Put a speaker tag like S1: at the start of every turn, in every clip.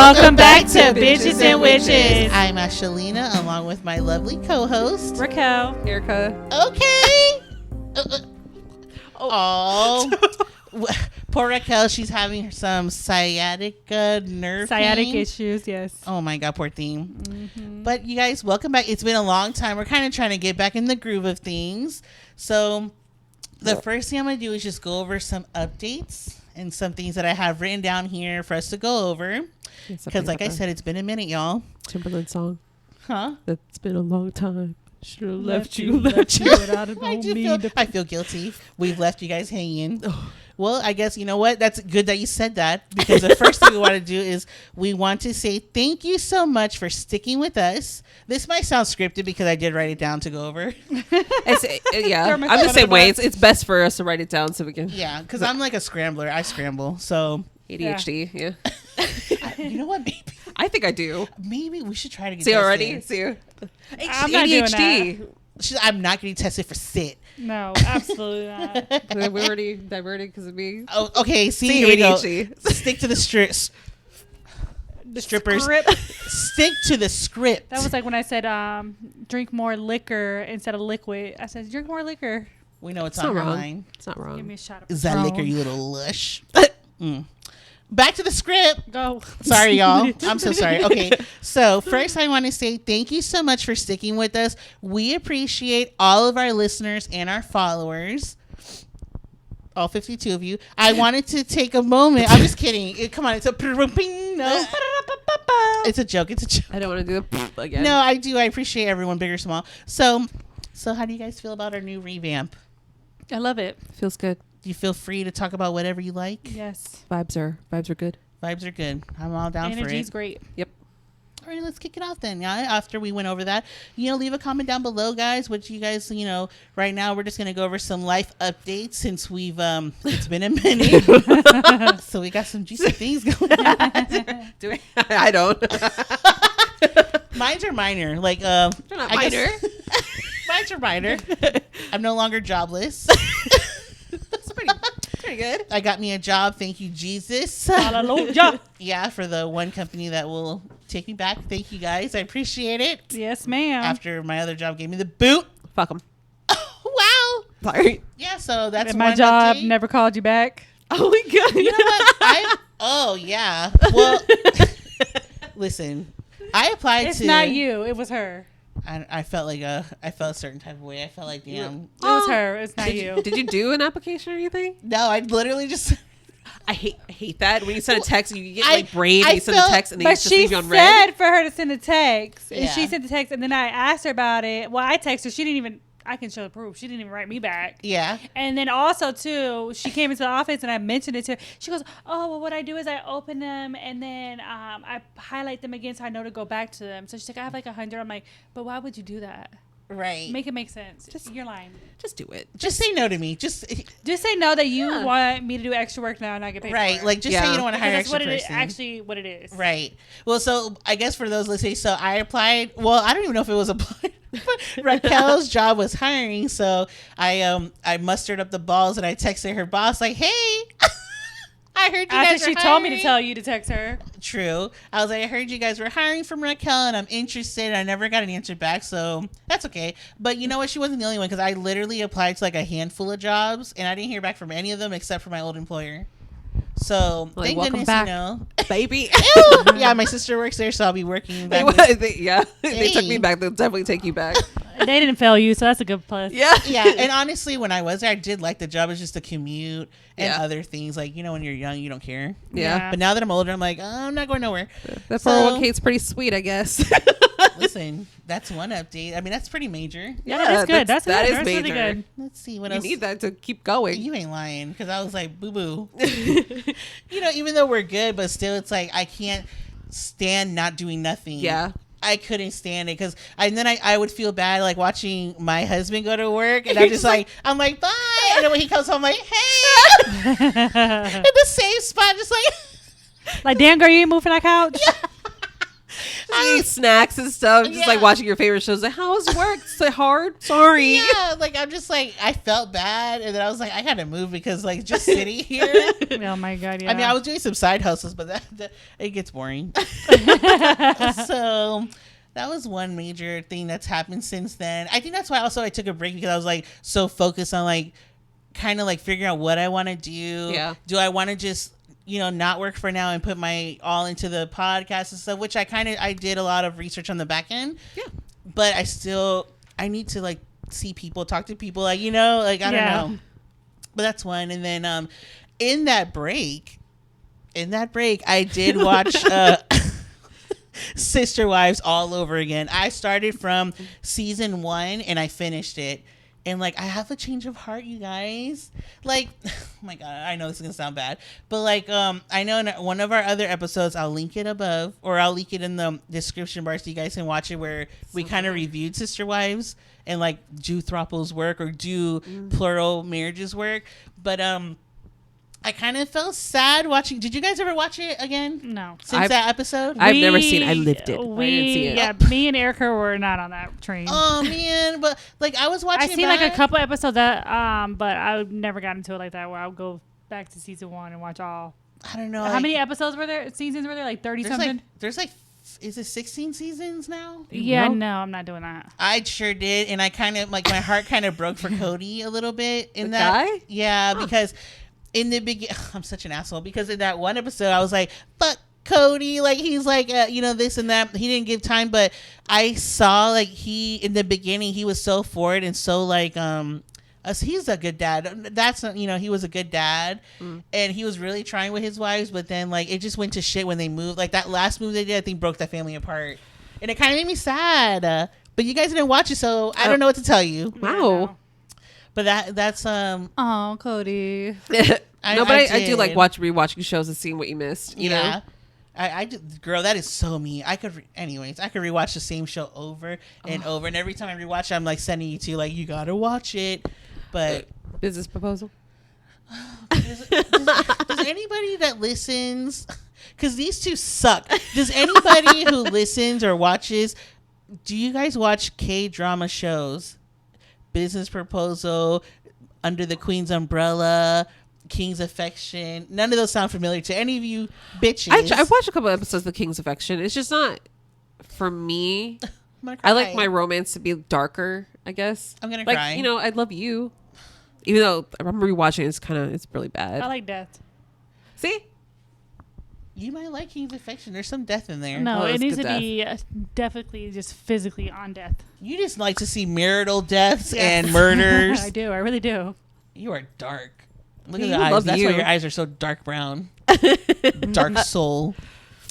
S1: Welcome back to Bitches and Witches.
S2: I'm Ashelina, along with my lovely co-host
S1: Raquel.
S3: Erica.
S2: Okay. Oh. Poor Raquel, she's having some sciatica nerve pain.
S1: Issues, yes.
S2: Oh my God, poor thing. Mm-hmm. But you guys, welcome back. It's been a long time. We're kind of trying to get back in the groove of things. So the first thing I'm going to do is just go over some updates and some things that I have written down here for us to go over. Because like I said, it's been a minute, y'all.
S3: Timberland song.
S2: Huh?
S3: It's been a long time. Should have
S1: left
S3: you
S1: without it.
S2: I feel guilty. We've left you guys hanging. Well, I guess, you know what? That's good that you said that, because the first thing we want to do is we want to say thank you so much for sticking with us. This might sound scripted because I did write it down to go over.
S3: Yeah, I'm the same way. It's best for us to write it down so we can.
S2: Yeah, because I'm like a scrambler. I scramble. So
S3: ADHD, yeah.
S2: You know what? Maybe.
S3: I think I do.
S2: Maybe we should try to get
S3: See
S2: tested.
S3: already? See?
S1: I'm not doing that.
S2: I'm not getting tested for sit.
S1: No, absolutely not.
S3: We already diverted because of me.
S2: Oh, okay. See, here we go.
S3: ADHD.
S2: Stick to the strippers. Stick to the script.
S1: That was like when I said drink more liquor instead of liquid. I said drink more liquor.
S2: We know it's on her mind.
S3: It's not wrong.
S1: Give me a shot of
S2: Is that
S1: Patron.
S2: liquor, you little lush? Back to the script.
S1: Go.
S2: Sorry, y'all. I'm so sorry. Okay. So first I want to say thank you so much for sticking with us. We appreciate all of our listeners and our followers. All 52 of you. I wanted to take a moment. I'm just kidding. Come on. It's a no. It's a joke. It's a joke.
S3: I don't want to do it again.
S2: No, I do. I appreciate everyone, big or small. So how do you guys feel about our new revamp?
S1: I love it.
S3: Feels good.
S2: Do you feel free to talk about whatever you like?
S1: Yes.
S3: Vibes are good.
S2: Vibes are good. I'm all down for it.
S1: Energy's great.
S3: Yep.
S2: All right, let's kick it off then. Yeah, after we went over that, leave a comment down below, guys. What you guys, right now we're just gonna go over some life updates since we've it's been a minute, so we got some juicy things going on.
S3: Do we? I don't.
S2: Mines are minor, like
S3: They're not minor.
S2: Mines are minor. I'm no longer jobless.
S3: That's pretty good.
S2: I got me a job. Thank you, Jesus.
S1: Hallelujah.
S2: Yeah, for the one company that will take me back. Thank you, guys. I appreciate it.
S1: Yes, ma'am.
S2: After my other job gave me the boot.
S3: Fuck them.
S2: Wow.
S3: Sorry.
S2: Yeah, so that's
S1: and my
S2: one
S1: job
S2: update.
S1: never called you back.
S3: Oh my God.
S2: You know what? Oh, yeah. Well, listen, I applied
S1: It's
S2: to.
S1: not you. It was her.
S2: I felt like I felt a certain type of way. I felt like, damn.
S1: It was her. It's not
S3: Did
S1: you.
S3: Did you do an application or anything?
S2: No, I literally just.
S3: I hate that when you send a text and you get
S2: I
S3: brave and you send a text and they
S1: But
S3: just
S1: she
S3: leave you on
S1: said
S3: red.
S1: for her to send a text, and
S2: Yeah.
S1: she sent the text, and then I asked her about it. Well, I texted her. She didn't even. I can show the proof. She didn't even write me back.
S2: Yeah.
S1: And then also too, she came into the office and I mentioned it to her. She goes, "Oh, well, what I do is I open them and then I highlight them again so I know to go back to them." So she's like, "I have like 100." I'm like, "But why would you do that?
S2: Right.
S1: Make it make sense. You're lying.
S3: Just do it.
S2: Just say no to me. Just
S1: say no that you want me to do extra work now and not get paid
S2: right.
S1: for it."
S2: Like just say you don't want to hire
S1: That's
S2: extra
S1: what it is.
S2: person.
S1: Actually, what it is.
S2: Right. Well, so I guess for those listening, so I applied. Well, I don't even know if it was applied. But Raquel's job was hiring, so I mustered up the balls and I texted her boss like, "Hey, I heard you guys
S1: After
S2: were
S1: she told me
S2: hiring."
S1: to tell you to text her.
S2: True. I was like, "I heard you guys were hiring from Raquel and I'm interested." I never got an answer back, so that's okay. But you know what? She wasn't the only one because I literally applied to like a handful of jobs and I didn't hear back from any of them except for my old employer. So
S3: Like,
S2: thank
S3: welcome
S2: goodness,
S3: back, baby.
S2: Ew. Yeah, my sister works there, so I'll be working back with-
S3: They took me back. They'll definitely take you back.
S1: They didn't fail you, so that's a good plus.
S3: Yeah.
S2: Yeah, and honestly, when I was there, I did like the job. It's just the commute and
S3: Yeah.
S2: other things. Like, when you're young, you don't care.
S3: Yeah.
S2: But now that I'm older, I'm like, I'm not going nowhere.
S3: The
S2: So-
S3: 401k is pretty sweet, I guess.
S2: Listen, that's one update. I mean, that's pretty major.
S1: Yeah, that's good. That's
S3: that
S1: good.
S3: is
S1: That's really
S3: major.
S1: good.
S2: Let's see what
S3: You
S2: else.
S3: need that to keep going.
S2: You ain't lying, because I was like, boo boo. Even though we're good, but still, it's like I can't stand not doing nothing.
S3: Yeah.
S2: I couldn't stand it because I would feel bad like watching my husband go to work and I'm just like I'm like bye, and then when he comes home I'm like hey in the same spot just like
S1: Like, damn girl, you ain't moving that couch.
S3: eating snacks and stuff, just like watching your favorite shows. Like, how was work? So hard. Sorry.
S2: Yeah, like I'm just like I felt bad, and then I was like I gotta move because like just sitting here.
S1: Oh my god! Yeah.
S2: I mean, I was doing some side hustles, but that it gets boring. So that was one major thing that's happened since then. I think that's why also I took a break because I was like so focused on like kind of like figuring out what I want to do.
S3: Yeah.
S2: Do I want to just not work for now and put my all into the podcast and stuff, which I did a lot of research on the back end.
S3: Yeah.
S2: But I need to like see people, talk to people, like, like, I don't know. But that's one. And then in that break, I did watch Sister Wives all over again. I started from season 1 and I finished it. And like I have a change of heart, you guys. Like, oh my god, I know this is gonna sound bad, but like I know in one of our other episodes, I'll link it above, or I'll link it in the description bar so you guys can watch it, where we kind of reviewed Sister Wives and like do throuples work or do plural marriages work. But I kind of felt sad watching. Did you guys ever watch it again?
S1: No.
S2: Since that episode?
S3: I've never seen it. I lived it. I didn't see it.
S1: Yeah, me and Erica were not on that train.
S2: Oh, man. But, like, I was watching
S1: I seen, like, a couple episodes that, but I never got into it like that, where I would go back to season 1 and watch all.
S2: I don't know.
S1: How many episodes were there? Seasons were there? Like 30-something?
S2: There's is it 16 seasons now?
S1: Yeah, no, I'm not doing that.
S2: I sure did. And I kind of, like, my heart kind of broke for Cody a little bit. In
S3: the
S2: that
S3: guy?
S2: Yeah, because in the beginning, I'm such an asshole, because in that one episode, I was like, fuck Cody, like, he's like, this and that. He didn't give time, but I saw, like, in the beginning, he was so forward and so, like, he's a good dad. That's not, he was a good dad, and he was really trying with his wives, but then, like, it just went to shit when they moved. Like, that last move they did, I think, broke that family apart, and it kind of made me sad. But you guys didn't watch it, so I don't know what to tell you.
S3: Wow.
S2: But that's
S1: Oh, Cody.
S3: I do like rewatching shows and seeing what you missed. You know,
S2: girl, that is so me. I could rewatch the same show over and over, and every time I rewatch it, I'm like sending you to like, you gotta watch it. But
S3: business proposal.
S2: Does anybody that listens? Because these two suck. Does anybody who listens or watches? Do you guys watch K-drama shows? Business Proposal, Under the Queen's Umbrella, King's Affection. None of those sound familiar to any of you bitches.
S3: I've watched a couple episodes of King's Affection. It's just not for me. I like my romance to be darker, I guess.
S2: I'm gonna cry.
S3: I Love You. Even though I remember rewatching it, it's really bad.
S1: I like death.
S3: See?
S2: You might like King's Affection. There's some death in there.
S1: No, it needs to be definitely just physically on death.
S2: You just like to see marital deaths and murders.
S1: I do. I really do.
S2: You are dark. Look at the eyes. That's why your eyes are so dark brown. Dark soul.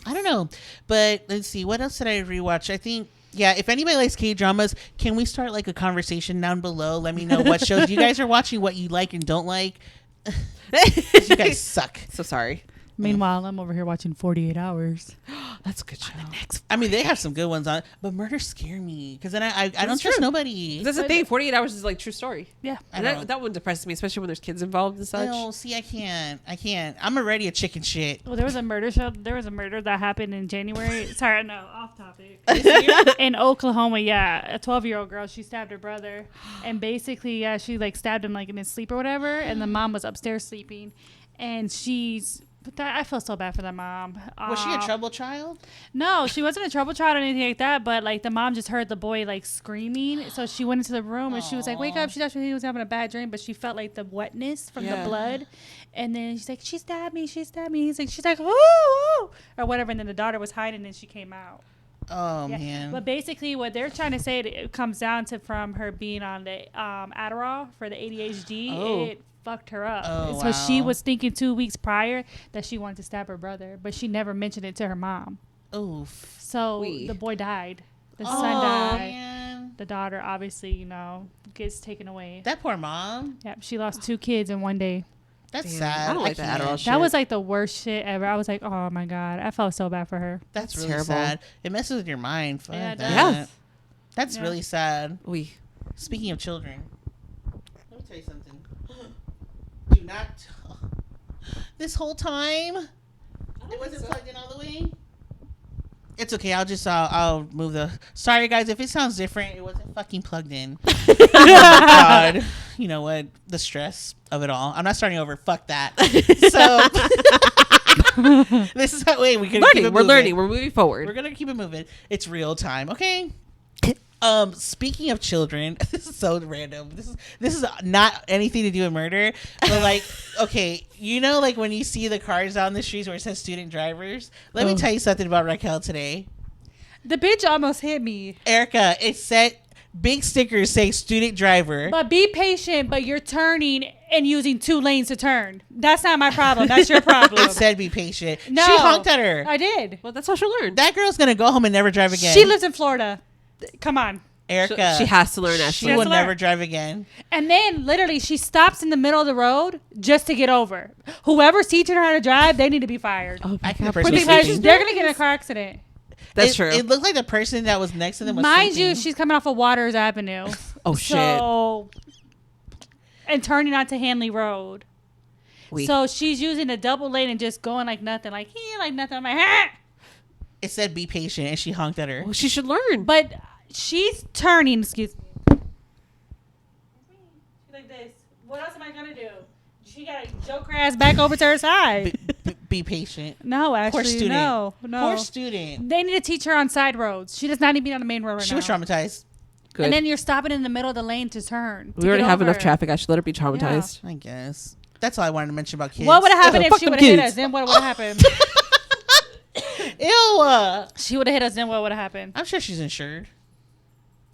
S2: I don't know. But let's see. What else did I rewatch? I think, if anybody likes K-dramas, can we start like a conversation down below? Let me know what shows you guys are watching, what you like and don't like. You guys suck.
S3: So sorry.
S1: Meanwhile, I'm over here watching 48 Hours.
S3: That's a good show.
S2: I mean, they have some good ones on, but murder scare me because then I don't trust nobody.
S3: That's the thing. 48 Hours is like true story.
S1: Yeah,
S3: and that one depresses me, especially when there's kids involved and such.
S2: No, see, I can't. I'm already a chicken shit.
S1: Well, there was a murder show. There was a murder that happened in January. Sorry, no, off topic. In Oklahoma, a 12-year-old girl, she stabbed her brother, and basically, she like stabbed him like in his sleep or whatever, and the mom was upstairs sleeping, and I feel so bad for that mom.
S2: Was she a trouble child?
S1: No, she wasn't a trouble child or anything like that. But like the mom just heard the boy like screaming, so she went into the room and she was like, "Wake up!" She thought he was having a bad dream, but she felt like the wetness from the blood. And then she's like, "She stabbed me! She stabbed me!" She's like, "Oh!" or whatever. And then the daughter was hiding, and she came out.
S2: Oh man!
S1: But basically, what they're trying to say, it comes down to from her being on the Adderall for the ADHD.
S2: Oh.
S1: It fucked her up.
S2: Oh,
S1: so she was thinking 2 weeks prior that she wanted to stab her brother, but she never mentioned it to her mom.
S2: Oof.
S1: So the boy died. The son died.
S2: Man.
S1: The daughter, obviously, gets taken away.
S2: That poor mom.
S1: Yep, she lost 2 kids in one day.
S2: That's sad.
S3: I don't like that Adderall shit.
S1: That was like the worst shit ever. I was like, oh my God. I felt so bad for her.
S2: That's really
S3: terrible.
S2: sad. It messes with your mind. Fuck
S1: Yeah, it
S2: that.
S3: does.
S2: That's really sad.
S3: Speaking
S2: of children, let me tell you something. Do not. This whole time, it wasn't plugged in all the way. It's okay. I'll move the. Sorry, guys, if it sounds different, it wasn't fucking plugged in. Oh my God. You know what? The stress of it all. I'm not starting over. Fuck that. So this is how we can keep it moving.
S3: We're learning. We're moving forward.
S2: We're gonna keep it moving. It's real time. Okay. Speaking of children, this is so random. This is not anything to do with murder, but like, okay, you know, like when you see the cars out on the streets where it says student drivers. Let me tell you something about Raquel today.
S1: The bitch almost hit me.
S2: Erica, it said big stickers say student driver.
S1: But be patient. But you're turning and using 2 lanes to turn. That's not my problem. That's your problem.
S2: It said be patient.
S1: No,
S2: she honked at her.
S1: I did.
S3: Well, that's how she learned.
S2: That girl's gonna go home and never drive again.
S1: She lives in Florida. Come on.
S2: Erica,
S3: she has to learn that.
S2: She
S1: has
S2: will
S1: to learn.
S2: never drive again.
S1: And then literally she stops in the middle of the road just to get over. Whoever's teaching her how to drive, they need to be fired.
S3: Oh,
S2: I can
S3: God.
S2: appreciate
S1: Because they're going to get in a car accident.
S3: That's true.
S2: It looked like the person that was next to them was
S1: Mind
S2: sleeping.
S1: you, she's coming off of Waters Avenue.
S3: Oh, shit.
S1: And turning onto Hanley Road. So she's using a double lane and just going like nothing. Like nothing. I'm like, ah!
S2: It said be patient, and she honked at her.
S3: Well, she should learn.
S1: But she's turning, excuse me. She's like this. What else am I going to do? She got to joke her ass back over to her side.
S2: Be patient.
S1: No, actually,
S2: Poor student.
S1: no.
S2: Poor student.
S1: They need to teach her on side roads. She does not need to be on the main road right now.
S2: She was traumatized.
S3: Good.
S1: And then you're stopping in the middle of the lane to turn.
S3: We already have enough traffic. I should let her be traumatized.
S2: I guess. That's all I wanted to mention about kids.
S1: What would have happened if
S3: Fuck
S1: she
S3: them
S1: would have hit
S3: kids.
S1: us? Then what would have happened?
S2: Ew.
S1: She would have hit us. Then what would have happened?
S2: I'm sure she's insured.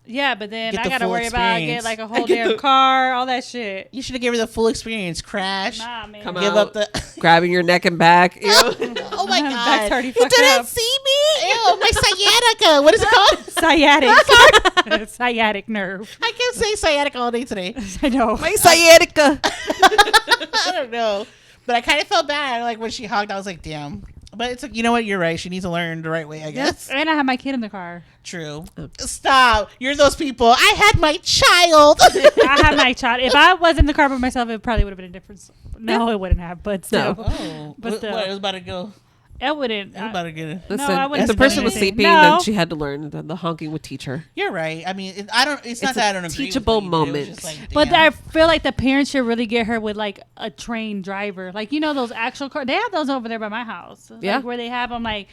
S1: Yeah, but then
S2: Get
S1: I
S2: the
S1: got to
S2: full
S1: worry about
S2: experience.
S1: get like a whole damn car, all that shit.
S2: You should have given her the full experience. Crash.
S1: Nah, man.
S3: Come
S2: Give
S3: out.
S2: up the.
S3: Grabbing your neck and back. Ew.
S2: Oh my God.
S1: Back's already
S2: You
S1: fucked
S2: didn't
S1: up.
S2: see me? Ew, my sciatica. What is it called?
S1: Sciatic. Sciatic nerve.
S2: I can't say sciatica all day today.
S1: I know.
S3: My sciatica.
S2: I don't know. But I kind of felt bad. Like when she honked, I was like, damn. But it's like, you know what? You're right. She needs to learn the right way, I guess.
S1: And I have my kid in the car.
S2: True. Stop. You're those people. I had my child.
S1: I have my child. If I was in the car by myself, it probably would have been a difference. No, it wouldn't have. But still,
S2: Oh.
S1: But still.
S2: What? It was about to go.
S1: it wouldn't.
S2: It was about to get.
S3: Listen,
S1: I wouldn't
S3: if the
S1: have
S3: person
S1: done
S3: was
S1: anything.
S3: sleeping,
S1: No.
S3: then she had to learn. The honking would teach her.
S2: You're right. I mean, it's not
S3: It's
S2: that I don't agree.
S3: teachable
S2: with what you did. It was
S3: moment.
S2: just like,
S1: But
S2: damn.
S1: I feel like the parents should really get her with like a trained driver. Like, you know, those actual cars. They have those over there by my house.
S3: Yeah.
S1: Like, where they have them like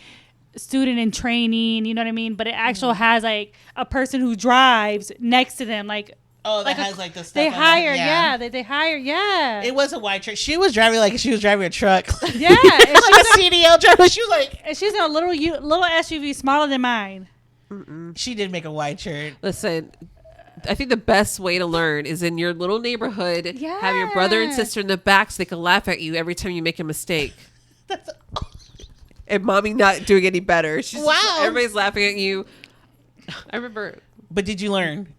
S1: student in training, you know what I mean? But it actually has like a person who drives next to them. Like,
S2: Oh, that
S1: like
S2: has like the stuff.
S1: they
S2: on
S1: hire,
S2: it.
S1: yeah. They hire, yeah.
S2: It was a white truck. She was driving like she was driving a truck.
S1: Yeah. And
S2: Like a CDL driver. She was like,
S1: and she's in a little SUV smaller than mine.
S2: she did make a white shirt.
S3: Listen, I think the best way to learn is in your little neighborhood. Have your brother and
S1: Yeah.
S3: sister in the back so they can laugh at you every time you make a mistake.
S2: That's
S3: And mommy not doing any better. She's
S2: Wow.
S3: Everybody's laughing at you. I remember
S2: But did you learn?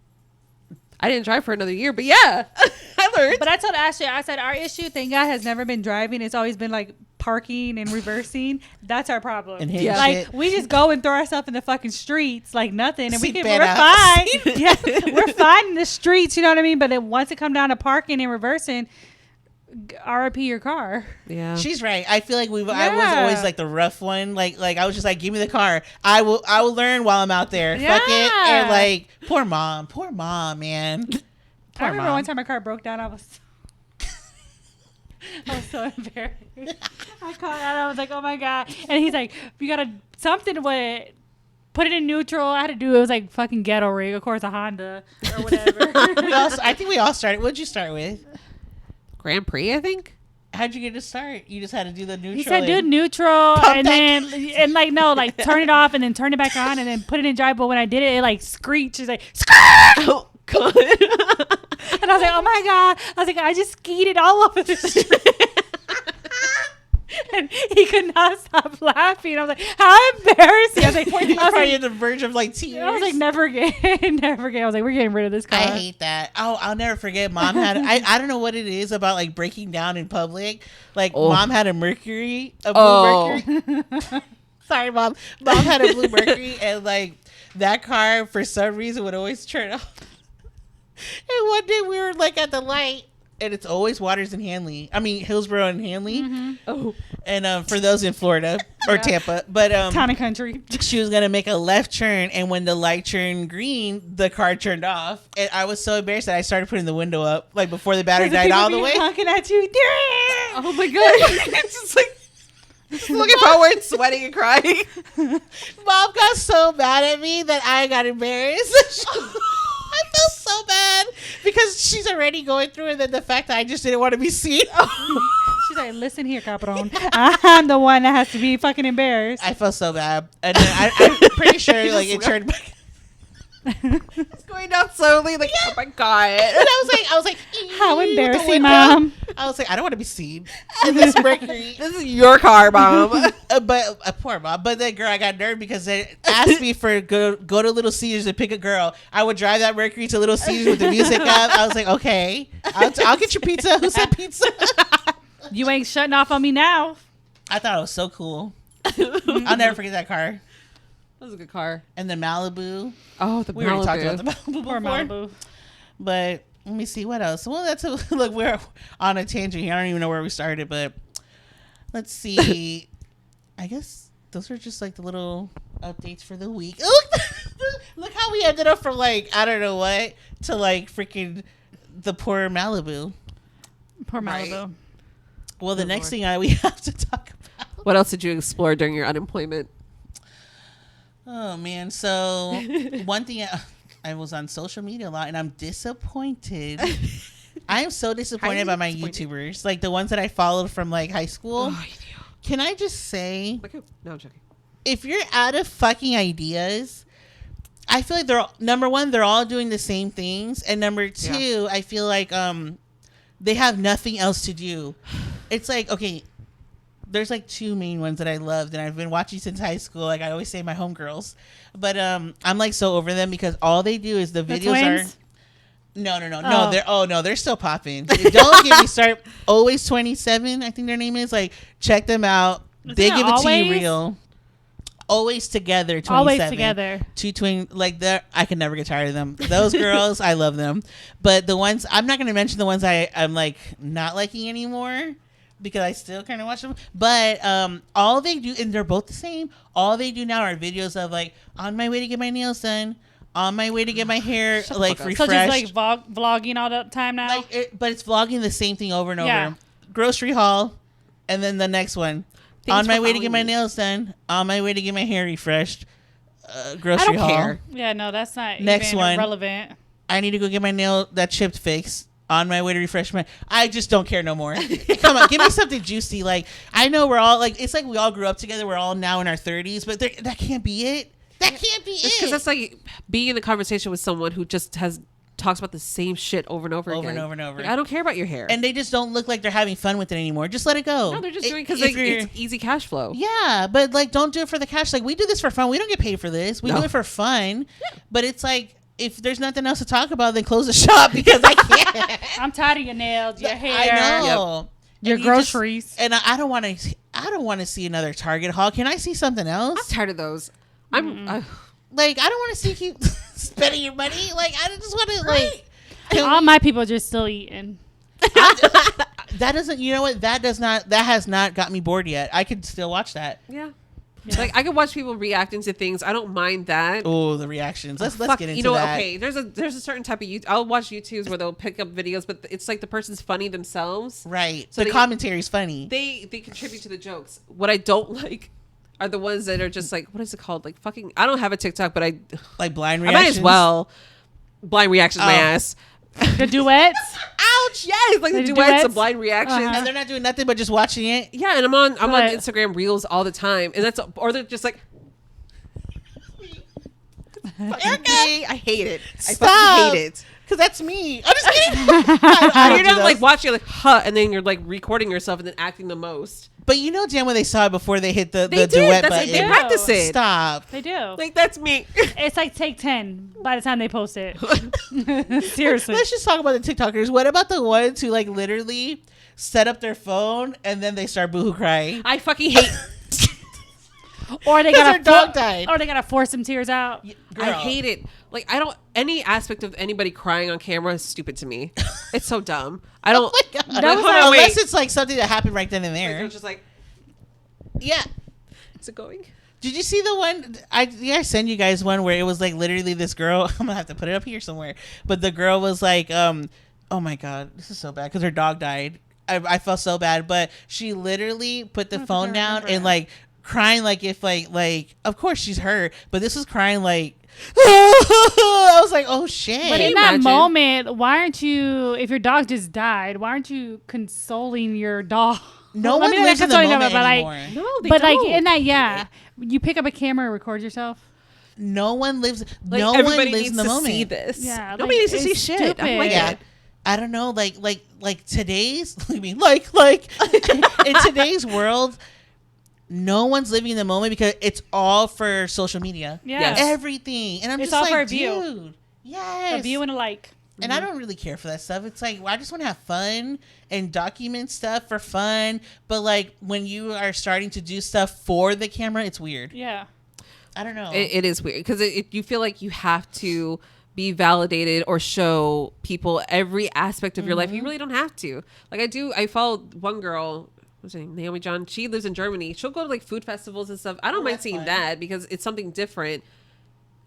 S3: I didn't drive for another year, but yeah, I learned.
S1: But I told Ashley, I said, our issue, thank God, has never been driving. It's always been like parking and reversing. That's our problem.
S2: And hitting
S1: Like,
S2: shit.
S1: we just go and throw ourselves in the fucking streets like nothing. And
S2: Seatbelt
S1: we're
S2: out.
S1: fine. Yeah, we're fine in the streets, you know what I mean? But then once it come down to parking and reversing, RIP your car.
S3: Yeah.
S2: She's right. I feel like I was
S1: Yeah.
S2: always like the rough one. Like I was just like, give me the car. I will learn while I'm out there. Fuck it.
S1: Yeah.
S2: And like, poor mom, man.
S1: I remember
S2: mom.
S1: one time my car broke down. I was so embarrassed. I called out. I was like, oh my God. And he's like, you got to something with put it in neutral. I had to do it. Was like fucking ghetto rig. Of course, a Honda or whatever.
S2: I think we all started. What'd you start with?
S3: Grand Prix, I think.
S2: How'd you get to start? You just had to do the neutral.
S1: He said, do
S2: and-
S1: neutral
S2: Pump
S1: and
S2: back.
S1: then and like no, like turn it off and then turn it back on and then put it in drive. But when I did it, it like screeched. It's like
S3: Oh God.
S1: and I was like, oh my God. I was like, I just skied it all over the street. And he could not stop laughing. I was like, how embarrassing. I was like,
S2: He was probably on the verge of like tears.
S1: I was like, never again, never again. I was like, we're getting rid of this car.
S2: I hate that. Oh, I'll never forget. Mom had. I don't know what it is about like breaking down in public. Like mom had a Mercury, a blue Mercury. Sorry, mom. Mom had a blue Mercury, and like that car for some reason would always turn off. And one day we were like at the light, and it's always Waters and Hanley. I mean Hillsborough and Hanley.
S1: Mm-hmm.
S3: Oh,
S2: And for those in Florida or Tampa, but
S1: Town and country.
S2: she was gonna make a left turn, and when the light turned green, the car turned off, and I was so embarrassed that I started putting the window up, like before the battery died all the way.
S1: Honking at you.
S3: oh my god! It's just like looking forward, sweating and crying.
S2: Mom got so mad at me that I got embarrassed. I felt so bad because she's already going through it, and then the fact that I just didn't want to be seen.
S1: She's like, listen here, Capron. I'm the one that has to be fucking embarrassed.
S2: I felt so bad, and then I'm pretty sure like it turned back.
S3: It's going down slowly, like oh my god!
S2: And I was like,
S1: How
S2: with the
S1: embarrassing,
S2: window.
S1: Mom.
S2: I was like, I don't want to be seen in this Mercury.
S3: This is your car, mom.
S2: But poor mom. But then, girl, I got nerved because they asked me for go to Little Caesars and pick a girl. I would drive that Mercury to Little Caesars with the music up. I was like, okay, I'll get your pizza. Who said pizza?
S1: You ain't shutting off on me now.
S2: I thought it was so cool. I'll never forget that car.
S3: That was a good car.
S2: And the Malibu.
S3: Oh, the
S2: We
S3: Malibu.
S2: already talked about the Malibu
S1: Poor
S2: before.
S1: Malibu.
S2: But let me see what else. Well, that's look, we're on a tangent here. I don't even know where we started, but let's see. I guess those are just like the little updates for the week. Look how we ended up from like I don't know what to like freaking the poor Malibu.
S1: Poor
S3: Right.
S1: Malibu.
S2: Well, the
S3: Good
S2: next
S3: Lord.
S2: thing we have to talk about.
S3: What else did you explore during your unemployment?
S2: Oh man! So one thing I was on social media a lot, and I'm disappointed. I am so disappointed
S3: Highly
S2: by my
S3: disappointed.
S2: YouTubers, like the ones that I followed from like high school.
S3: Oh, I know.
S2: Can I just say,
S3: Like, no, I'm joking.
S2: if you're out of fucking ideas, I feel like they're number one, they're all doing the same things, and number two, I feel like they have nothing else to do. It's like, okay, there's like two main ones that I loved, and I've been watching since high school. Like I always say, my homegirls, but I'm like so over them because all they do is the
S1: The
S2: videos
S1: twins?
S2: No, they're still popping. Don't get me started. Always 27, I think their name is. Like, check them out. They
S1: Isn't it
S2: give it to you
S1: Always?
S2: real. Always together, 27.
S1: Always together.
S2: Two twin, like that. I can never get tired of them. Those girls, I love them. But the ones I'm not going to mention the ones I'm like not liking anymore because I still kind of watch them. But all they do, and they're both the same. All they do now are videos of like on my way to get my nails done, on my way to get my hair like
S3: fuck up.
S1: So
S2: refreshed.
S1: just like vlogging all the time now?
S2: But it's vlogging the same thing over and
S1: Yeah.
S2: over. Grocery haul, and then the next one.
S3: Thanks
S2: On my
S3: for
S2: way to get my
S3: following me.
S2: nails done. On my way to get my hair refreshed.
S3: I
S2: Grocery
S3: don't
S2: haul.
S3: care.
S1: Yeah, no, that's not
S2: Next
S1: even
S2: one.
S1: relevant.
S2: I need to go get my nail that chipped fixed. On my way to refresh my. I just don't care no more. Come on, give me something juicy. Like I know we're all like it's like we all grew up together. We're all now in our 30s, but that can't be it. That can't be
S3: It's because
S2: it.
S3: that's like being in a conversation with someone who just talks about the same shit over and over
S2: Over
S3: again.
S2: and over and over.
S3: Like, I don't care about your hair.
S2: And they just don't look like they're having fun with it anymore. Just let it go.
S3: no, they're just doing because
S2: If you're-
S3: it's easy cash flow.
S2: Yeah, but like, don't do it for the cash. Like, we do this for fun. We don't get paid for this. We
S3: No.
S2: do it for fun. But it's like, if there's nothing else to talk about, then close the shop because I can't.
S1: I'm tired of your nails, your hair,
S2: I know.
S1: your
S2: And you just-
S1: groceries.
S2: and I don't want to. I don't want to see another Target haul. Can I see something
S3: I'm
S2: else?
S3: tired of those. I,
S2: Like, I don't want to see you spending your money. Like, I just want to like.
S1: All my people just still eating.
S2: That doesn't. You know what? That does not. That has not got me bored yet. I could still watch that.
S3: yeah. Like I can watch people reacting to things. I don't mind that.
S2: Oh, the reactions. Let's
S3: Fuck,
S2: get into
S3: you know,
S2: that.
S3: okay. There's a certain type of I'll watch YouTubes where they'll pick up videos, but it's like the person's funny themselves.
S2: Right.
S3: So
S2: the
S3: they-
S2: commentary's funny.
S3: They contribute to the jokes. What I don't like are the ones that are just like, what is it called? Like fucking. I don't have a TikTok, but I
S2: Like blind
S3: might
S2: reactions.
S3: as well. Blind reactions, my
S2: Oh.
S3: ass.
S1: The duets.
S3: Ouch! Yes, like the
S1: The
S3: duets, the
S1: duets?
S3: blind reactions.
S1: Uh-huh.
S2: And they're not doing nothing but just watching it.
S3: Yeah, and I'm on
S1: But-
S3: Instagram Reels all the time, and that's or they're just like. I hate it. I
S2: Stop.
S3: fucking hate it.
S2: Because that's me. I'm just kidding.
S3: You're not like watching like and then you're like recording yourself and then acting the most.
S2: But you know damn well they saw it before they hit the
S3: They did.
S2: duet
S3: That's
S2: button.
S3: they
S1: do.
S3: practice it.
S2: Stop.
S1: They do.
S3: Like that's me.
S1: It's like take 10 by the time they post it. Seriously.
S2: Let's just talk about the TikTokers. What about the ones who like literally set up their phone and then they start boohoo crying?
S3: I fucking hate.
S1: Or they
S2: 'Cause
S1: gotta
S2: her dog died.
S1: Or they gotta force some tears out.
S3: I hate it. Like, I don't, any aspect of anybody crying on camera is stupid to me. It's so dumb. I don't,
S2: Oh my God.
S1: That was
S3: hold on,
S2: Unless
S3: wait.
S2: it's like something that happened right then and
S3: Like,
S2: there.
S3: it's just like,
S2: Yeah.
S3: is it going?
S2: Did you see the one? I sent you guys one where it was like literally this girl. I'm gonna have to put it up here somewhere. But the girl was like, oh my God, this is so bad because her dog died. I felt so bad, but she literally put the phone down and like crying like if like of course she's hurt, but this was crying like I was like, oh shit.
S1: But in
S3: imagine?
S1: that moment, why aren't you? If your dog just died, why aren't you consoling your dog?
S2: No
S1: Well,
S2: one
S1: not
S2: lives in the
S1: consoling
S2: moment
S1: them, but,
S2: anymore.
S3: No, they
S1: But
S3: don't.
S1: like in that, yeah, you pick up a camera and record yourself.
S2: No one lives.
S3: Like,
S2: no
S3: everybody
S2: one lives
S3: needs
S2: in the
S3: to
S2: moment.
S3: see this.
S1: Yeah,
S3: Nobody
S1: like,
S3: needs to see
S1: it's
S3: shit. I don't like
S2: Yeah.
S3: it.
S2: I don't know, like today's. I mean, like in today's world, no one's living in the moment because it's all for social media.
S1: Yeah,
S3: Yes.
S2: Everything, and I'm
S1: It's
S2: just
S1: all for
S2: like,
S1: a view.
S2: dude, yes,
S1: a view and a like.
S2: And I don't really care for that stuff. It's like, well, I just want to have fun and document stuff for fun. But like when you are starting to do stuff for the camera, it's weird.
S1: Yeah,
S2: I don't know.
S3: It is weird because you feel like you have to be validated or show people every aspect of your life. You really don't have to. Like I follow one girl, what's her name? Naomi John. She lives in Germany. She'll go to like food festivals and stuff. I don't mind
S2: that's
S3: seeing
S2: fun.
S3: that because it's something different.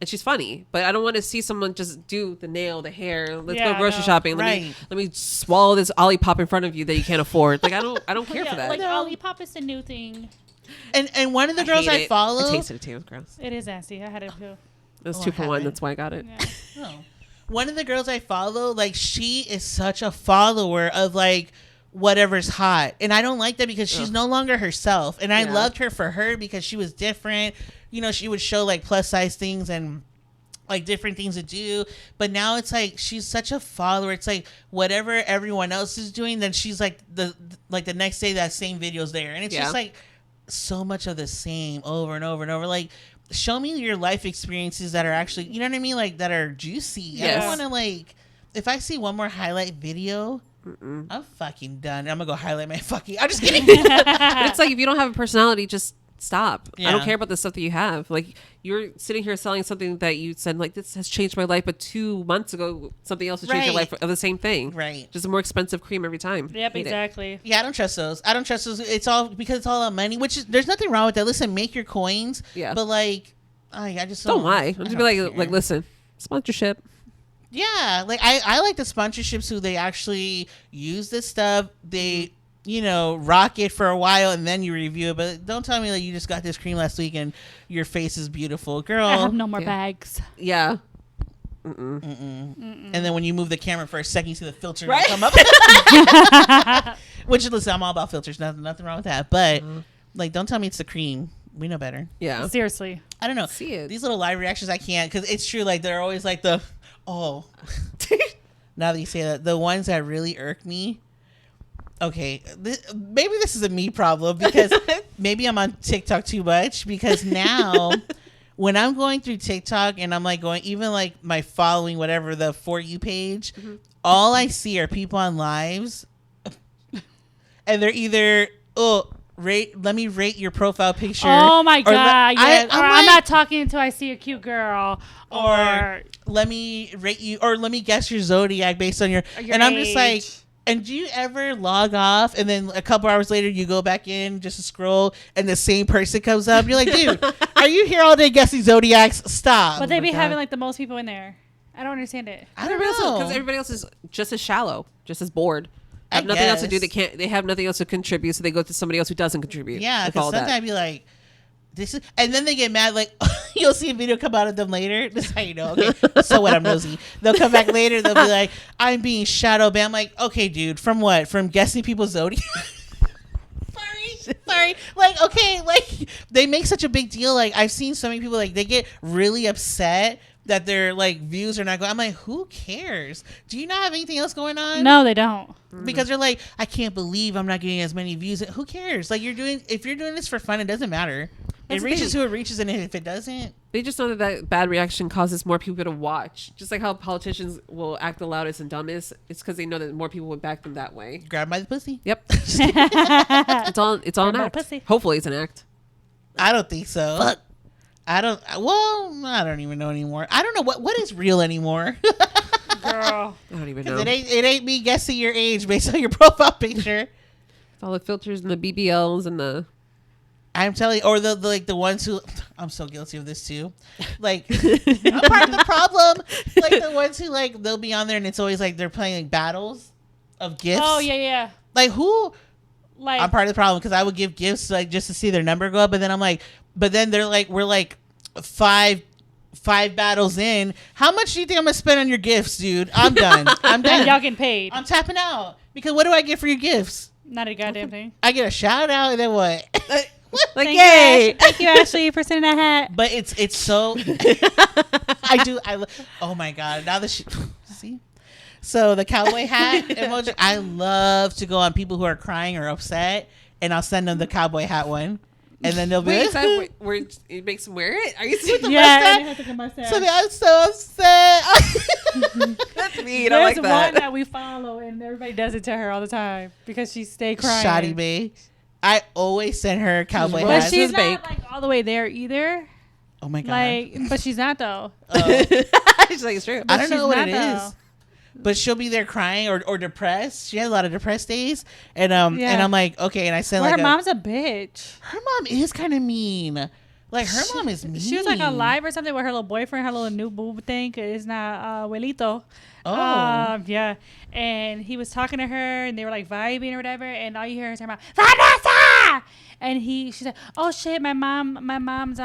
S3: And she's funny, but I don't want to see someone just do the nail, the hair. Let's
S1: Yeah,
S3: go grocery
S1: no.
S3: shopping.
S2: Right.
S3: Let me swallow this Olipop in front of you that you can't afford. Like I don't care for that.
S1: Like Olipop is the new thing.
S2: And one of the girls
S3: hate
S2: I
S3: it.
S2: follow.
S3: I tasted it too. It was gross.
S1: It is nasty. I had it too.
S3: It was
S2: Oh,
S3: 2
S2: I
S3: for 1.
S2: haven't.
S3: That's why I got it.
S1: Yeah.
S2: Oh. One of the girls I follow, like she is such a follower of like whatever's hot. And I don't like that because she's no longer herself. And I
S3: Yeah.
S2: loved her for her because she was different. You know, she would show like plus size things and like different things to do. But now it's like she's such a follower. It's like whatever everyone else is doing, then she's like the next day that same video's there. And it's
S3: Yeah.
S2: just like so much of the same over and over and over. Like show me your life experiences that are actually, you know what I mean? Like that are juicy. I
S3: Yes.
S2: don't want to like, if I see one more highlight video, I'm fucking done. I'm gonna go highlight my fucking, I'm just kidding.
S3: But it's like if you don't have a personality, just stop. I
S2: Yeah.
S3: don't care about the stuff that you have. Like you're sitting here selling something that you said like this has changed my life, but 2 months ago something else has changed your
S2: Right.
S3: life of the same thing.
S2: Right.
S3: Just a more expensive cream every time.
S1: Yep,
S3: Hate it.
S1: exactly.
S2: Yeah, I don't trust those. I don't trust those. It's all because it's all about money, which is, there's nothing wrong with that. Listen, make your coins.
S3: Yeah.
S2: But like, I just
S3: Don't lie.
S2: I
S3: I'm just
S2: don't
S3: be like
S2: care.
S3: listen, sponsorship.
S2: Yeah, like I like the sponsorships who they actually use this stuff. They, you know, rock it for a while and then you review it. But don't tell me that you just got this cream last week and your face is beautiful, girl.
S1: I have no more
S3: Yeah.
S1: bags.
S3: Yeah.
S2: And then when you move the camera for a second, you see the filter
S3: Right.
S2: come up. Which, listen, I'm all about filters. Nothing wrong with that. But like, don't tell me it's the cream. We know better.
S3: Yeah.
S1: Seriously.
S2: I don't know.
S3: See it.
S2: These little live reactions, I can't, because it's true. Like they're always like the, oh. Now that you say that, the ones that really irk me. Okay, maybe this is a me problem because maybe I'm on TikTok too much. Because now, when I'm going through TikTok and I'm like going, even like my following, whatever the For You page, all I see are people on lives, and they're either let me rate your profile picture.
S1: Oh my
S2: or
S1: god! Yes.
S2: I'm
S1: Or
S2: like,
S1: I'm not talking until I see a cute girl. Or
S2: let me rate you, or let me guess your zodiac based on your
S1: your
S2: and I'm just like,
S1: age.
S2: and do you ever log off and then a couple hours later you go back in just to scroll and the same person comes up? You're like, dude, are you here all day guessing zodiacs? Stop.
S1: But they be
S3: God.
S1: having like the most people in there. I don't understand it.
S2: I don't
S3: Because
S2: know.
S3: everybody else is just as shallow, just as bored.
S2: I
S3: Have nothing else to do.
S2: guess.
S3: They have nothing else to contribute, so they go to somebody else who doesn't contribute.
S2: Yeah,
S3: They
S2: because
S3: follow that.
S2: sometimes I'd be like, this is, and then they get mad. Like you'll see a video come out of them later. This is how you know. Okay, so what? I'm nosy. They'll come back later. They'll be like, I'm being shadow banned. I'm like, okay, dude, from what? From guessing people's zodiac? Sorry. Like, okay, like they make such a big deal. Like I've seen so many people like they get really upset that their like views are not going. I'm like, who cares? Do you not have anything else going on?
S1: No, they don't.
S2: Because they're like, I can't believe I'm not getting as many views. Who cares? Like if you're doing this for fun, it doesn't matter.
S3: That's
S2: It
S3: the
S2: reaches
S3: thing.
S2: who it reaches, and if it doesn't,
S3: They just know that bad reaction causes more people to watch. Just like how politicians will act the loudest and dumbest. It's because they know that more people would back them that way.
S2: grab by the pussy.
S3: Yep. It's all an
S1: Grab by the
S3: act.
S1: pussy.
S3: Hopefully it's an act.
S2: I don't think so.
S3: Fuck.
S2: I don't even know anymore. I don't know what is real anymore.
S1: Girl.
S3: I don't even know.
S2: It ain't me guessing your age based on your profile picture.
S3: All the filters and the BBLs and the.
S2: I'm telling you, or the ones who, I'm so guilty of this too. Like, I'm part of the problem. Like the ones who like, they'll be on there and it's always like they're playing like battles of gifts.
S1: Oh yeah.
S2: Like who?
S1: Like
S2: I'm part of the problem because I would give gifts like just to see their number go up, but then I'm like, but then they're like, we're like five battles in. How much do you think I'm gonna spend on your gifts, dude? I'm done. I'm
S1: and
S2: done.
S1: y'all getting paid.
S2: I'm tapping out because what do I get for your gifts?
S1: Not a goddamn thing.
S2: I get a shout out and then what?
S3: Like,
S1: Thank
S3: yay!
S1: You, Thank you, Ashley, for sending that hat.
S2: But it's so. Oh my god! Now that see. So the cowboy hat emoji, I love to go on people who are crying or upset, and I'll send them the cowboy hat one, and then they'll be
S3: Wait, is that where it makes them wear it? Are you serious?
S1: Yeah, and it has like a mustache.
S2: So I'm so upset.
S3: That's me. I
S1: There's
S3: like
S1: one
S3: that.
S1: that we follow, and everybody does it to her all the time because she stay crying.
S2: Shoddy Bay. I always send her cowboy
S3: She's
S1: But
S2: hats.
S1: she's
S3: She's
S1: not
S3: baked.
S1: like all the way there either.
S2: Oh my god!
S1: Like, but she's not though.
S3: She's like, it's true.
S2: I don't know
S1: she's
S2: what
S1: not,
S2: it
S1: though.
S2: is. But she'll be there crying or depressed. She has a lot of depressed days, and
S1: Yeah.
S2: and I'm like, okay, and I send
S1: Well,
S2: like
S1: her mom's a bitch.
S2: her mom is kind of mean. Like her mom is mean.
S1: She was like on live or something with her little boyfriend, her little new boob thing. It's not abuelito.
S2: Oh.
S1: Yeah. And he was talking to her, and they were like vibing or whatever. And all you hear is her mom, Vanessa. And she said, "Oh shit, my mom's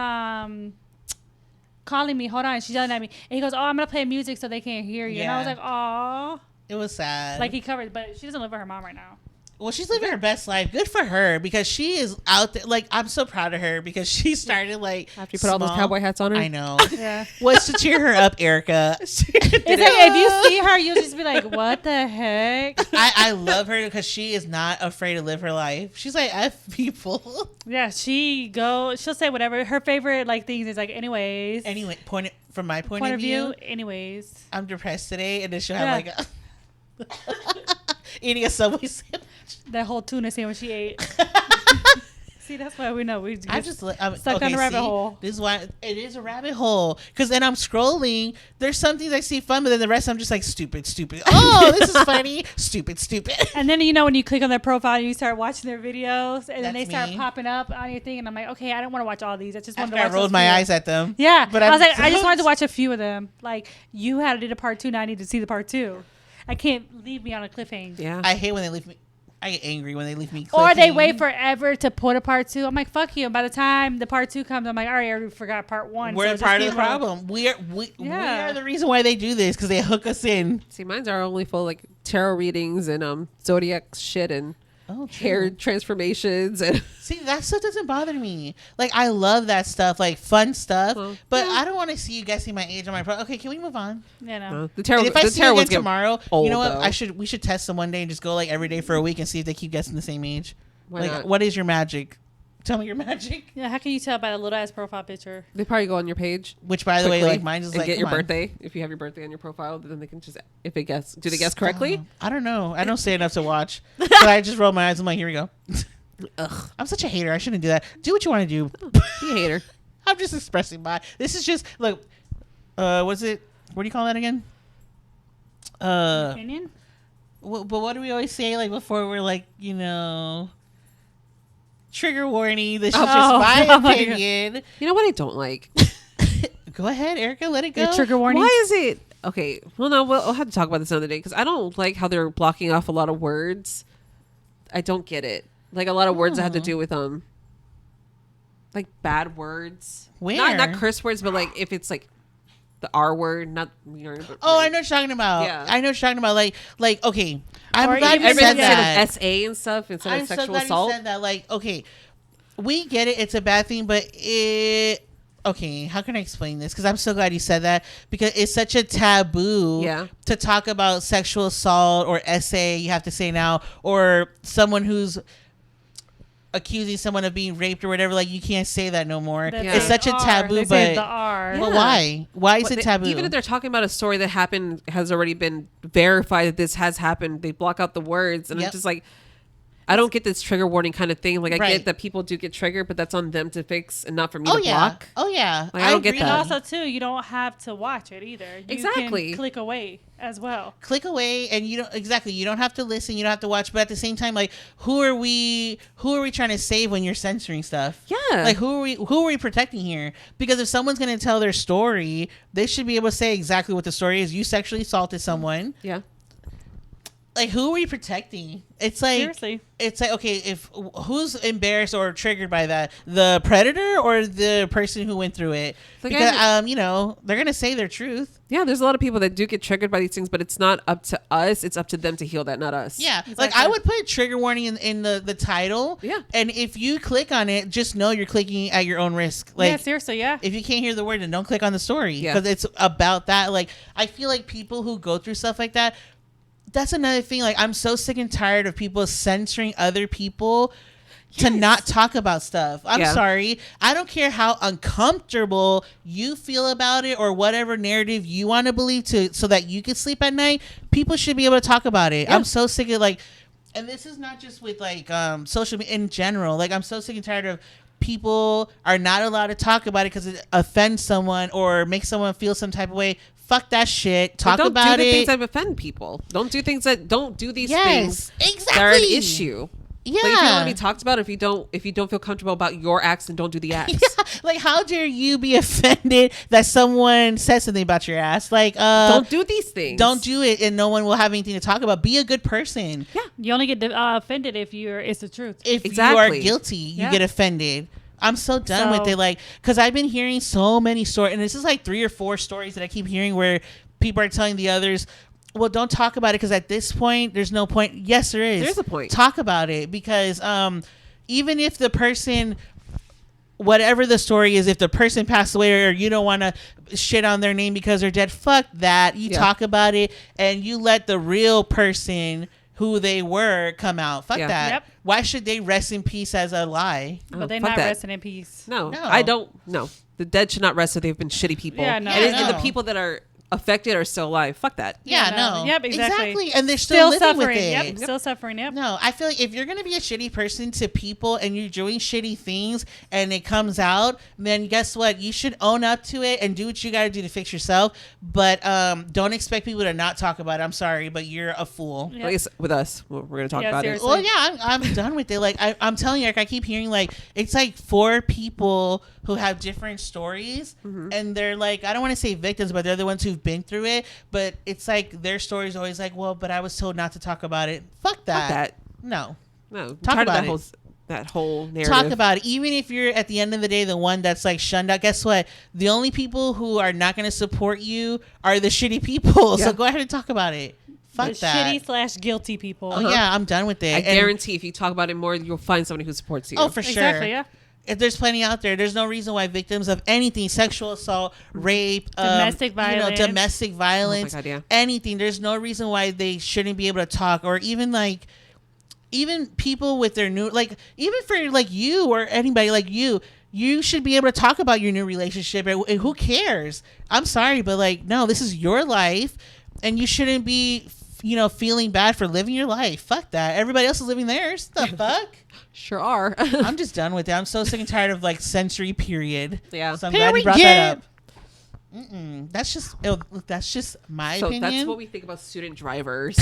S1: calling me. Hold on." She's yelling at me, and he goes, "Oh, I'm gonna play music so they can't hear you." And I was
S2: Yeah.
S1: like, "Oh."
S2: It was sad.
S1: Like he covered, but she doesn't live with her mom right now.
S2: well, she's living her best life. Good for her because she is out there. Like I'm so proud of her because she started like
S3: After you put all those
S2: small.
S3: cowboy hats on her.
S2: I know.
S1: Yeah.
S2: What's to cheer her up, Erica?
S1: It's like if you see her, you'll just be like, "What the heck?"
S2: I love her because she is not afraid to live her life. She's like F people.
S1: Yeah, she'll say whatever. Her favorite like things is like, anyways.
S2: Anyway, from my point
S1: Point
S2: of view,
S1: anyways.
S2: I'm depressed today, and then she'll
S1: Yeah.
S2: have like a eating a Subway sandwich.
S1: That whole tuna sandwich she ate. See, that's why we know we
S2: I'm
S1: just
S2: I'm
S1: stuck on the rabbit hole.
S2: This is why it is a rabbit hole. Because then I'm scrolling. There's some things I see fun, but then the rest I'm just like stupid. Oh, this is funny. Stupid.
S1: And then when you click on their profile and you start watching their videos, and then they
S2: That's
S1: start
S2: me.
S1: popping up on your thing, and I'm like, okay, I don't want to watch all these. I just wanted
S2: After
S1: to
S2: I
S1: watch.
S2: rolled
S1: those
S2: my
S1: few.
S2: eyes at them.
S1: Yeah,
S2: But
S1: I was
S2: I'm
S1: like, I just wanted to
S2: hooked.
S1: watch a few of them. Like you had to do the part 2, now I need to see the part 2. I can't leave me on a cliffhanger.
S3: Yeah.
S2: I hate when they leave me. I get angry when they leave me.
S1: Or they
S2: clicking.
S1: wait forever to put a part 2. I'm like, fuck you. And by the time the part 2 comes, I'm like, all right, I already forgot part 1.
S2: We're
S1: just
S2: part of
S1: keep
S2: the
S1: rolling.
S2: problem. We
S1: Yeah.
S2: are the reason why they do this because they hook us in.
S3: See, mine's are only full like tarot readings and zodiac shit and
S2: Oh,
S3: hair transformations and
S2: See, that stuff doesn't bother me. Like, I love that stuff, like fun stuff.
S3: Well,
S2: but I don't want to see you guessing my age on my pro. Okay, can we move on?
S1: You know.
S3: the tarot.
S2: And if I
S3: The
S2: see you
S3: tarot
S2: again
S3: ones get
S2: tomorrow,
S3: old,
S2: you know what?
S3: though.
S2: We should test them one day and just go like every day for a week and see if they keep guessing the same age.
S3: Why
S2: like,
S3: not?
S2: what is your magic? Tell me your magic.
S1: Yeah, how can you tell by the little ass profile picture?
S3: They probably go on your page.
S2: Which, by the way,
S3: quickly
S2: like mine is
S3: and
S2: like
S3: get your
S2: come on.
S3: birthday. If you have your birthday on your profile, then they can just if they guess. Do they guess correctly?
S2: I don't know. I don't say enough to watch. But I just roll my eyes. I'm like, here we go.
S3: Ugh,
S2: I'm such a hater. I shouldn't do that. Do what you want to do.
S3: be a hater.
S2: I'm just expressing my. This is just look. What's it? What do you call that again?
S1: Opinion?
S2: But what do we always say like before we're like trigger warning? This is just
S1: Oh,
S2: my
S1: oh my
S2: opinion.
S3: You know what I don't like?
S2: Go ahead, Erica. Let it go.
S1: Your trigger warning?
S3: Why is it okay? Well, no, we'll have to talk about this another day because I don't like how they're blocking off a lot of words. I don't get it. Like a lot of words that have to do with like bad words.
S2: Where?
S3: Not curse words, but like if it's like the R word, not
S2: Oh, I know what you're talking about.
S3: Yeah.
S2: I know what you're talking about. Like okay. I'm
S1: Or
S2: glad
S1: even
S2: you
S3: Everybody
S2: said that.
S3: said SA and stuff instead
S2: I'm
S3: of
S2: so
S3: sexual
S2: glad
S3: assault.
S2: you said that. Like, okay, we get it. It's a bad thing, but okay, how can I explain this? Because I'm so glad you said that because it's such a taboo
S3: Yeah.
S2: to talk about sexual assault or SA, you have to say now, or someone who's accusing someone of being raped or whatever. Like, you can't say that no more.
S1: They
S2: It's
S1: say
S2: such a
S1: R.
S2: taboo,
S1: They say the
S2: but
S1: R.
S3: Yeah.
S2: but why? Why is
S3: What
S2: it
S3: they-
S2: taboo?
S3: Even if they're talking about a story that happened, has already been verified that this has happened, they block out the words, and
S2: Yep.
S3: it's just like, I don't get this trigger warning kind of thing. Like I
S2: Right.
S3: get that people do get triggered, but that's on them to fix and not for me
S2: Oh
S3: to
S2: yeah.
S3: block.
S2: Oh yeah.
S3: Like, I don't get
S2: agree.
S1: And
S3: that.
S1: also, too, you don't have to watch it either. You
S3: Exactly.
S1: can click away as well.
S2: Click away, and you don't have to listen, you don't have to watch, but at the same time, like, who are we trying to save when you're censoring stuff?
S3: Yeah.
S2: Like, who are we protecting here? Because if someone's going to tell their story, they should be able to say exactly what the story is. You sexually assaulted someone.
S3: Yeah.
S2: Like, who are we protecting? It's like,
S1: Seriously.
S2: it's like, okay, if who's embarrassed or triggered by that, the predator or the person who went through it?
S3: The
S2: Because
S3: guy
S2: they're gonna say their truth.
S3: Yeah, there's a lot of people that do get triggered by these things, but it's not up to us. It's up to them to heal that, not us.
S2: Yeah,
S1: Exactly.
S2: like I would put a trigger warning in the title.
S3: Yeah.
S2: And if you click on it, just know you're clicking at your own risk. Like,
S1: Yeah, seriously, yeah.
S2: if you can't hear the word, then don't click on the story
S3: Yeah.
S2: because it's about that. Like, I feel like people who go through stuff like that, that's another thing. Like, I'm so sick and tired of people censoring other people to not talk about stuff. I'm
S3: Yeah.
S2: sorry. I don't care how uncomfortable you feel about it or whatever narrative you want to believe so that you can sleep at night. People should be able to talk about it.
S3: Yeah.
S2: I'm so sick of like, and this is not just with like social media in general. Like, I'm so sick and tired of people are not allowed to talk about it because it offends someone or makes someone feel some type of way. Fuck that shit. Talk
S3: don't
S2: about
S3: do the
S2: it.
S3: things that offend people. Don't do things that don't do these things
S2: Exactly.
S3: that are an issue.
S2: Yeah.
S3: Like if you don't want to be talked about, if you don't feel comfortable about your acts, then don't do the acts.
S2: Yeah, like, how dare you be offended that someone says something about your ass? Like,
S3: Don't do these things.
S2: don't do it, and no one will have anything to talk about. Be a good person.
S3: Yeah.
S1: You only get offended if it's the truth.
S2: If you
S3: Exactly.
S2: are guilty, you
S1: Yeah.
S2: get offended. I'm so done with
S1: So-
S2: it. Like, because I've been hearing so many stories, and this is like 3 or 4 stories that I keep hearing where people are telling the others, well, don't talk about it because at this point, there's no point. Yes, there is.
S3: There's a point.
S2: Talk about it because even if the person, whatever the story is, if the person passed away or you don't want to shit on their name because they're dead, fuck that. You
S3: Yeah.
S2: talk about it and you let the real person who they were come out. Fuck
S3: Yeah.
S2: that.
S1: Yep.
S2: Why should they rest in peace as a lie?
S3: Oh,
S1: But they're
S3: fuck
S1: not
S3: that.
S1: resting in peace.
S3: No,
S2: No.
S3: I don't. No, the dead should not rest if they've been shitty people.
S1: Yeah, no.
S3: And
S2: No.
S3: the people that are affected are still alive. Fuck that.
S2: Yeah,
S1: Yeah,
S2: no.
S1: no. Yep, exactly.
S2: And they're
S1: Still
S2: living
S1: suffering.
S2: with it.
S1: Yep. Still suffering. Yep.
S2: No, I feel like if you're gonna be a shitty person to people and you're doing shitty things and it comes out, then guess what? You should own up to it and do what you gotta do to fix yourself. But don't expect people to not talk about it. I'm sorry, but you're a fool.
S1: Yep.
S3: At least with us, we're gonna talk
S1: Yeah,
S3: about
S1: seriously.
S2: Well, yeah, I'm done with it. Like I'm telling you, like I keep hearing like it's like 4 people who have different stories, and they're like, I don't want to say victims, but they're the ones who've been through it. But it's like their story is always like, well, but I was told not to talk about it. Fuck that.
S3: Fuck that.
S2: No.
S3: No,
S2: Talk
S3: tired of
S2: about
S3: that
S2: it.
S3: whole narrative.
S2: Talk about it. Even if you're at the end of the day the one that's like shunned out, guess what? The only people who are not going to support you are the shitty people.
S3: Yeah.
S2: So go ahead and talk about it. Fuck
S1: The
S2: that.
S1: shitty/guilty people.
S2: Oh yeah, I'm done with it.
S3: I
S2: And-
S3: guarantee if you talk about it more, you'll find somebody who supports you.
S2: Oh, for sure.
S1: Exactly. Yeah.
S2: If there's plenty out there, there's no reason why victims of anything, sexual assault, rape,
S1: Domestic violence.
S2: domestic violence,
S3: God, yeah.
S2: anything, there's no reason why they shouldn't be able to talk. Or even like, even people with their new, like, even for like you or anybody like you should be able to talk about your new relationship. And who cares? I'm sorry, but like, no, this is your life, and you shouldn't be, feeling bad for living your life. Fuck that. Everybody else is living theirs. The fuck.
S3: Sure are.
S2: I'm just done with it. I'm so sick and tired of like sensory period.
S3: Yeah.
S2: So I'm glad you brought that up. That's just my
S3: So
S2: opinion.
S3: that's what we think about student drivers.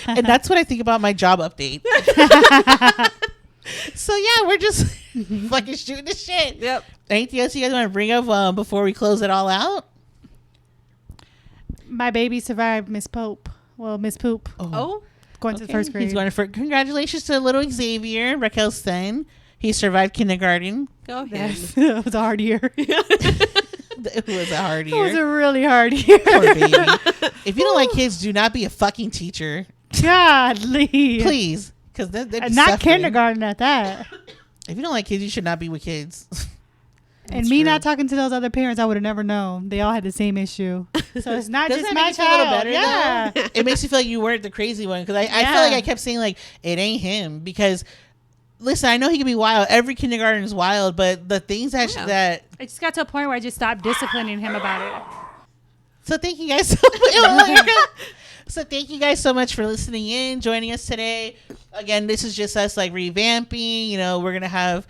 S2: And that's what I think about my job update. So yeah, we're just fucking shooting the shit.
S3: Yep.
S2: Anything else you guys want to bring up before we close it all out?
S1: My baby survived Miss Pope. Well, Miss Poop.
S3: Oh,
S1: Going to the
S2: Okay.
S1: first grade.
S2: He's going to congratulations to little Xavier, Raquel's son. He survived kindergarten.
S3: go ahead.
S1: Yes. It was a hard year.
S2: It was a hard
S1: It was
S2: year.
S1: a really hard year.
S2: Poor baby. If you don't like kids, do not be a fucking teacher.
S1: Godly.
S2: Please. Because they'd be
S1: Not
S2: suffering.
S1: kindergarten at that.
S2: If you don't like kids, you should not be with kids.
S1: And
S2: That's
S1: me
S2: true.
S1: not talking to those other parents, I would have never known. They all had the same issue. So it's not
S2: Doesn't
S1: just
S2: that
S1: my
S2: make you feel a little
S1: child.
S2: better,
S1: Yeah.
S2: though? It makes you feel like you weren't the crazy one. Because I feel
S1: Yeah.
S2: like I kept saying, like, it ain't him. Because, listen, I know he can be wild. Every kindergarten is wild. But the things that...
S3: Yeah.
S2: that
S1: It just got to a point where I just stopped disciplining him about it.
S2: So thank you guys so much. So thank you guys so much for listening in, joining us today. Again, this is just us like revamping. You know, we're gonna have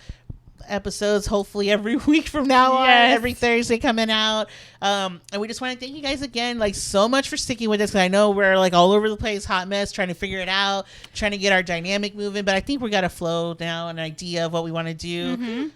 S2: episodes hopefully every week from now on, every Thursday coming out. And we just want to thank you guys again, like, so much for sticking with us. Cause I know we're like all over the place, hot mess, trying to figure it out, trying to get our dynamic moving. But I think we got a flow now, an idea of what we want to do.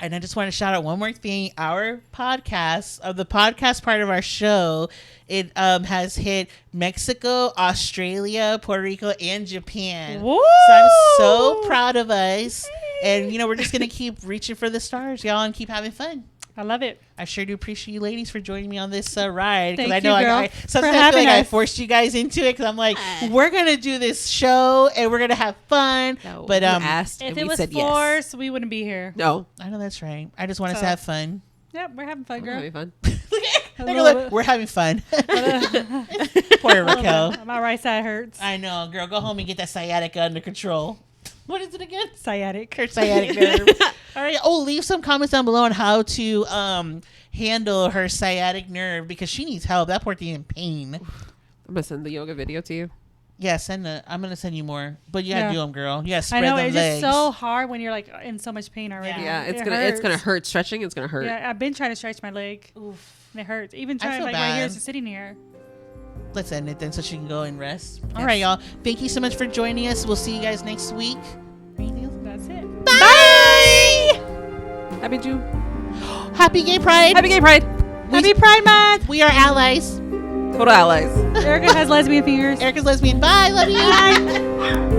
S2: And I just want to shout out one more thing. Our podcast, the podcast part of our show, it has hit Mexico, Australia, Puerto Rico, and Japan.
S1: Woo!
S2: So I'm so proud of us. And, you know, we're just going to keep reaching for the stars, y'all, and keep having fun.
S1: I love it.
S2: I sure do appreciate you ladies for joining me on this ride.
S1: Thank
S2: I know
S1: you, girl,
S2: I
S1: for
S2: sometimes I feel
S1: having
S2: like I
S1: us.
S2: forced you guys into it because I'm like, we're going to do this show and we're going to have fun.
S3: No,
S2: but
S3: you asked
S1: If
S3: and
S1: it
S3: we
S1: was
S3: said yes.
S1: forced, we wouldn't be here.
S3: No.
S2: I know that's right. I just want us
S1: So-
S2: to have fun.
S1: Yep, we're having fun,
S3: We're
S1: girl.
S3: having fun.
S1: Look,
S2: We're having fun. Poor Raquel.
S1: My right side hurts.
S2: I know, girl. Go home and get that sciatica under control. What is it again?
S1: Sciatic.
S2: Her sciatic nerve. All right. Oh, leave some comments down below on how to handle her sciatic nerve because she needs help. That poor thing in pain.
S3: I'm gonna send the yoga video to you.
S2: Yeah, I'm gonna send you more, but you gotta
S1: Yeah.
S2: do them, girl. You gotta
S1: I
S2: spread
S1: know
S2: them
S1: it's
S2: legs.
S1: just so hard when you're like in so much pain already.
S3: Yeah,
S1: It
S3: it's gonna
S1: hurts.
S3: hurt. Stretching, it's gonna hurt.
S1: Yeah, I've been trying to stretch my leg,
S2: Oof.
S1: and it hurts. Even
S2: I
S1: trying
S2: feel
S1: like right here,
S2: bad.
S1: just sitting here.
S2: Let's end it then, so she can go and rest. All
S3: Yes.
S2: right, y'all. Thank you so much for joining us. We'll see you guys next week. Anything else?
S1: That's it.
S2: Bye.
S3: Happy June.
S2: Happy Gay Pride.
S3: Happy Gay Pride.
S1: Happy Pride Month.
S2: We are allies.
S3: Total allies.
S1: Erica has lesbian fingers.
S2: Erica's lesbian. Bye. Love you.
S1: Bye.